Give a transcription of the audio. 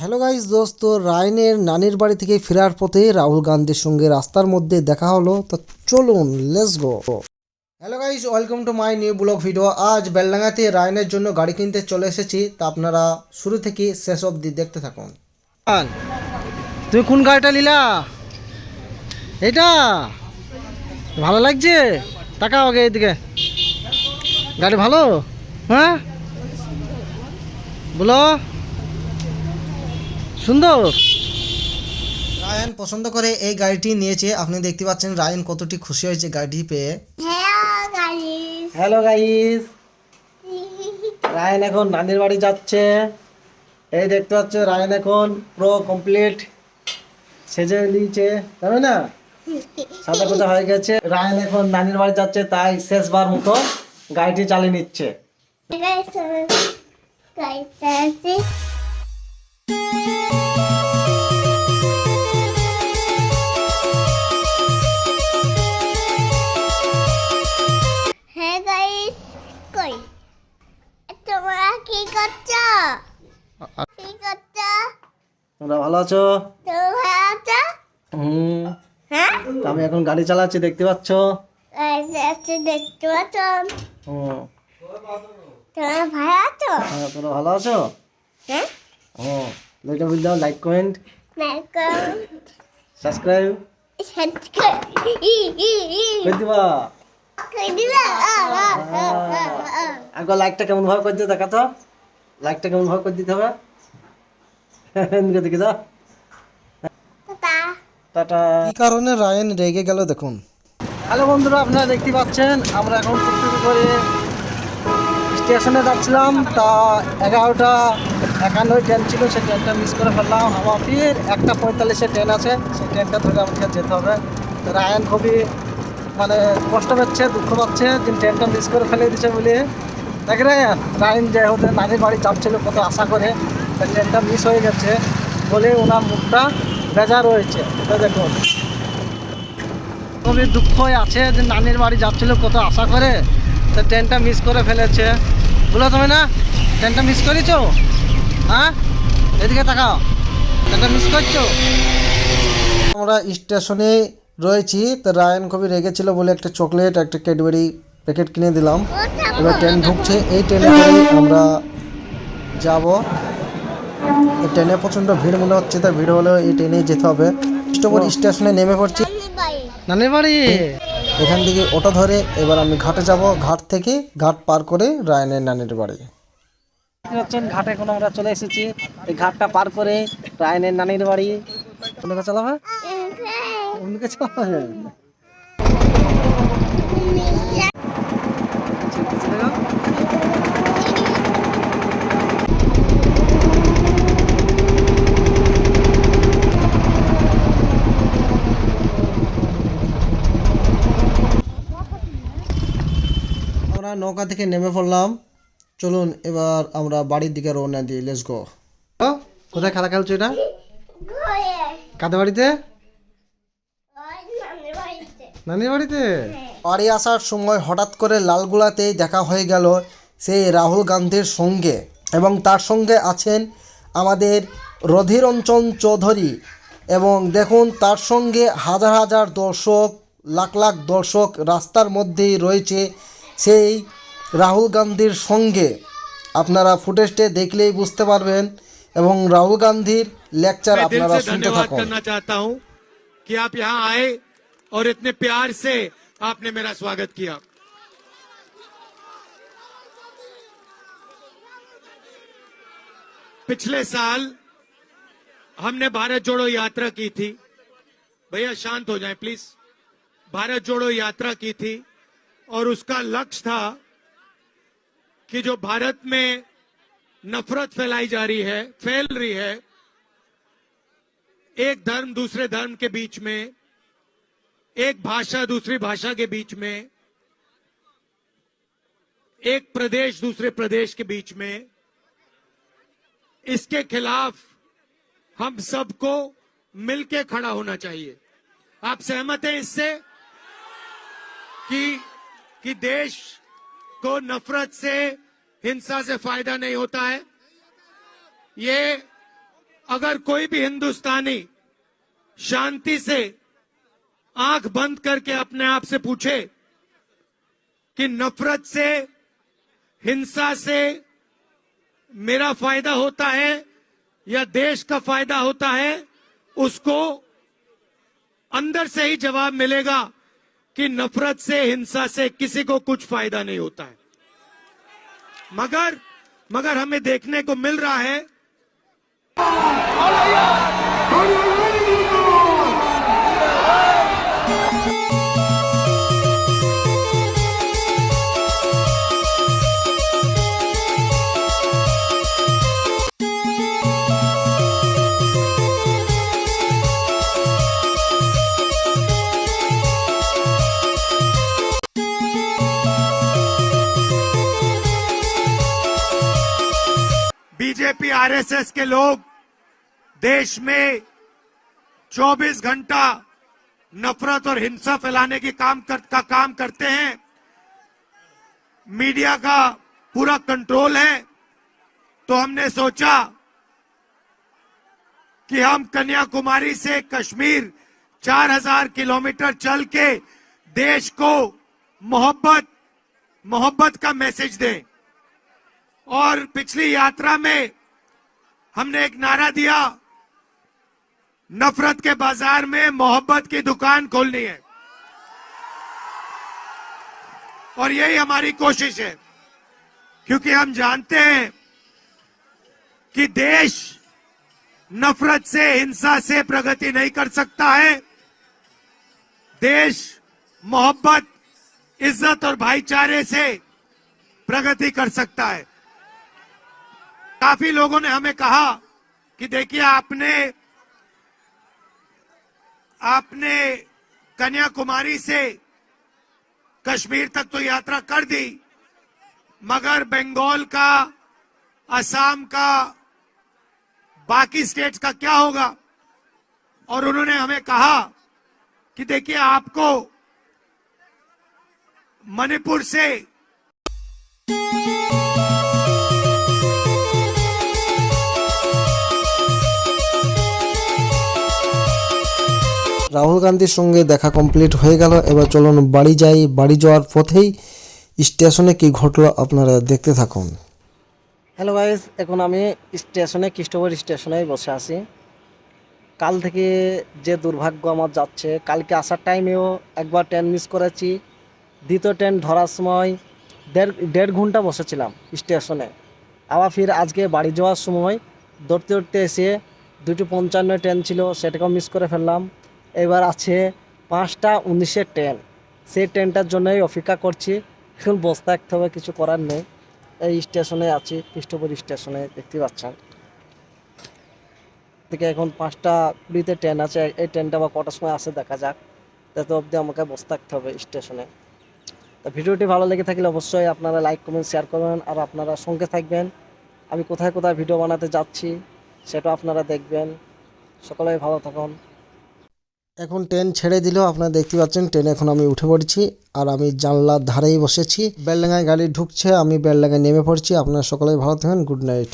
Hello guys দোস্ত, রায়নের নানির বাড়ি থেকে ফেরার পথে রাহুল গান্ধীর সঙ্গে রাস্তার মধ্যে দেখা হলো। তো চলুন let's go. Hello guys, welcome to my new blog video. আজ বেলডাঙ্গাতে রায়নের জন্য গাড়ি কিনতে চলে এসেছি। তা আপনারা শুরু থেকে শেষ অবধি দেখতে থাকুন। তুমি কোন গাড়িটা নিলা? এটা ভালো লাগছে? তাকাও আগে এদিকে। গাড়ি ভালো? হ্যাঁ বলো, সুন্দর। রায়ান পছন্দ করে এই গাড়িটি নিয়েছে। আপনি দেখতে পাচ্ছেন রায়ান কতটি খুশি হয়েছে গাড়িটি পেয়ে। হ্যালো গাইস, রায়ান এখন নানির বাড়ি যাচ্ছে। এই দেখতে পাচ্ছ রায়ান এখন পুরো কমপ্লিট সেজে নিয়েছে, তাই না? সাদা কোথা হয়ে গেছে। রায়ান এখন নানির বাড়ি যাচ্ছে, তাই শেষবার মতো গাড়িটি চালিয়ে নিচ্ছে। হ্যাঁ গাইস, কই তোমরা কি করছো? কি করছো? তোমরা ভালো আছো? তোমরা ভালো আছো? হ্যাঁ, আমি এখন গাড়ি চালাচ্ছি, দেখতে পাচ্ছ। দেখতে পাচ্ছ? হুম, তোমরা ভালো আছো? হ্যাঁ, তোমরা ভালো আছো? হ্যাঁ, হুম, লাইক দাও, লাইক কমেন্ট সাবস্ক্রাইব করে দিবা। আগে লাইকটা কেমন ভাবে করে দিতে দেখা তো, লাইকটা কেমন ভাবে করে দিতে হবে। এদিকে দেখে দাও। টাটা। কি কারণে রায়ান রেগে গেল দেখুন। হ্যালো বন্ধুরা, আপনারা দেখতে পাচ্ছেন আমরা এখন টুকটুকি করে স্টেশনে যাচ্ছিলাম। তা 11:51 ট্রেন ছিল, সেই ট্রেনটা মিস করে ফেললাম। আমার ফির 1:45 ট্রেন আছে, সেই ট্রেনটা ধরে আমাকে যেতে হবে। তো রায়ান খুবই কষ্ট পাচ্ছে, দুঃখ পাচ্ছে যে ট্রেনটা মিস করে ফেলে দিচ্ছে বলে। দেখ রায়ান যে ওদের নানির বাড়ি যাচ্ছিল কত আশা করে, ট্রেনটা মিস হয়ে গেছে বলে ওনার মুখটা বেজার রয়েছে। তো দেখুন খুবই দুঃখ আছে যে নানির বাড়ি যাচ্ছিল কত আশা করে, তো ট্রেনটা মিস করে ফেলেছে। বলো তুমি না ট্রেনটা মিস করেছো? হ্যাঁ, এদিকে তাকাও, ট্রেনটা মিস করছো। আমরা স্টেশনে রয়েছি, তো রায়ান খুবই রেগেছিল বলে একটা চকলেট, একটা ক্যাডবেরি প্যাকেট কিনে দিলাম। এবার ট্রেন ঢুকছে, এই ট্রেনে করে আমরা যাব। ট্রেনে প্রচণ্ড ভিড় মনে হচ্ছে, তাই ভিড় হলেও এই ট্রেনেই যেতে হবে। স্টেশনে নেমে পড়ছি। নানির বাড়ি এখান থেকে অটো ধরে এবার আমি ঘাটে যাব। ঘাট থেকে ঘাট পার করে রায়ানের নানির বাড়ি। ঘাটে এখন আমরা চলে এসেছি। এই ঘাটটা পার করে রায়ানের নানির বাড়ি। চালাবে আমরা নৌকা থেকে নেমে পড়লাম। চলুন এবার আমরা বাড়ির দিকে রওনা দিই। Let's go. কোথায় খেলা খেলছো এটা? কাদের বাড়িতে? নানির বাড়িতে। বাড়ি আসার সময় হঠাৎ করে লালগোলাতেই দেখা হয়ে গেল সেই রাহুল গান্ধীর সঙ্গে, এবং তার সঙ্গে আছেন আমাদের রধিরঞ্জন চৌধুরী। এবং দেখুন তার সঙ্গে হাজার হাজার দর্শক, লাখ লাখ দর্শক রাস্তার মধ্যেই রয়েছে সেই রাহুল গান্ধীর সঙ্গে। আপনারা ফুটেজটে দেখলেই বুঝতে পারবেন, এবং রাহুল গান্ধীর লেকচার আপনারা শুনতে থাকুন। करना चाहता हूं कि आप यहां आए और इतने प्यार से आपने मेरा स्वागत किया। पिछले साल हमने भारत जोड़ो यात्रा की थी। भैया शांत हो जाएं प्लीज। भारत जोड़ो यात्रा की थी और उसका लक्ष्य था कि जो भारत में नफरत फैलाई जा रही है, फैल रही है, एक धर्म दूसरे धर्म के बीच में, एक भाषा दूसरी भाषा के बीच में, एक प्रदेश दूसरे प्रदेश के बीच में, इसके खिलाफ हम सबको मिलके खड़ा होना चाहिए। आप सहमत हैं इससे कि देश को नफरत से, हिंसा से फायदा नहीं होता है? ये अगर कोई भी हिंदुस्तानी शांति से आंख बंद करके अपने आप से पूछे कि नफरत से, हिंसा से मेरा फायदा होता है या देश का फायदा होता है, उसको अंदर से ही जवाब मिलेगा कि नफरत से, हिंसा से किसी को कुछ फायदा नहीं होता है। मगर हमें देखने को मिल रहा है बीजेपी आरएसएस के लोग देश में 24 घंटा नफरत और हिंसा फैलाने की काम करते हैं। मीडिया का पूरा कंट्रोल है। तो हमने सोचा कि हम कन्याकुमारी से कश्मीर 4000 किलोमीटर चल के देश को मोहब्बत का मैसेज दें। और पिछली यात्रा में हमने एक नारा दिया, नफरत के बाजार में मोहब्बत की दुकान खोलनी है। और यही हमारी कोशिश है, क्योंकि हम जानते हैं कि देश नफरत से, हिंसा से प्रगति नहीं कर सकता है। देश मोहब्बत, इज्जत और भाईचारे से प्रगति कर सकता है। काफी लोगों ने हमें कहा कि देखिए आपने कन्याकुमारी से कश्मीर तक तो यात्रा कर दी, मगर बंगाल का, असम का, बाकी स्टेट्स का क्या होगा? और उन्होंने हमें कहा कि देखिए आपको मणिपुर से রাহুল গান্ধীর সঙ্গে দেখা কমপ্লিট হয়ে গেল। এবার চলুন বাড়ি যাই। বাড়ি যাওয়ার পথেই স্টেশনে কি ঘটলো আপনারা দেখতে থাকুন। হ্যালো গাইস, এখন আমি স্টেশনে, কৃষ্ণপুর স্টেশনেই বসে আছি। কাল থেকে যে দুর্ভাগ্য আমার যাচ্ছে, কালকে আসার টাইমেও একবার ট্রেন মিস করেছি। দ্বিতীয় ট্রেন ধরার সময় দেড় ঘন্টা বসেছিলাম স্টেশনে। আবার ফির আজকে বাড়ি যাওয়ার সময় দৌড়তে দৌড়তে এসে 2:55 ট্রেন ছিল, সেটাকেও মিস করে ফেললাম। এবার আছে 5:19 ট্রেন, সেই ট্রেনটার জন্যই অপেক্ষা করছি। এখন বসে থাকতে হবে, কিছু করার নেই। এই স্টেশনে আছি, কৃষ্ণপুর স্টেশনে দেখতে পাচ্ছেন। থেকে এখন 5:20 ট্রেন আছে। এই ট্রেনটা আবার কটার সময় আসে দেখা যাক। তত অবধি আমাকে বসে থাকতে হবে স্টেশনে। তো ভিডিওটি ভালো লেগে থাকলে অবশ্যই আপনারা লাইক, কমেন্ট, শেয়ার করবেন। আর আপনারা সঙ্গে থাকবেন। আমি কোথায় কোথায় ভিডিও বানাতে যাচ্ছি সেটা আপনারা দেখবেন। সকলেই ভালো থাকুন। এখন ট্রেন ছেড়ে দিল, আপনারা দেখতে পাচ্ছেন। ট্রেনে এখন আমি উঠে পড়েছি, আর আমি জানলার ধারেই বসেছি। বেলডাঙ্গায় গাড়ি ঢুকছে, আমি বেলডাঙ্গায় নেমে পড়ছি। আপনারা সকলেই ভালো থাকেন। Good night.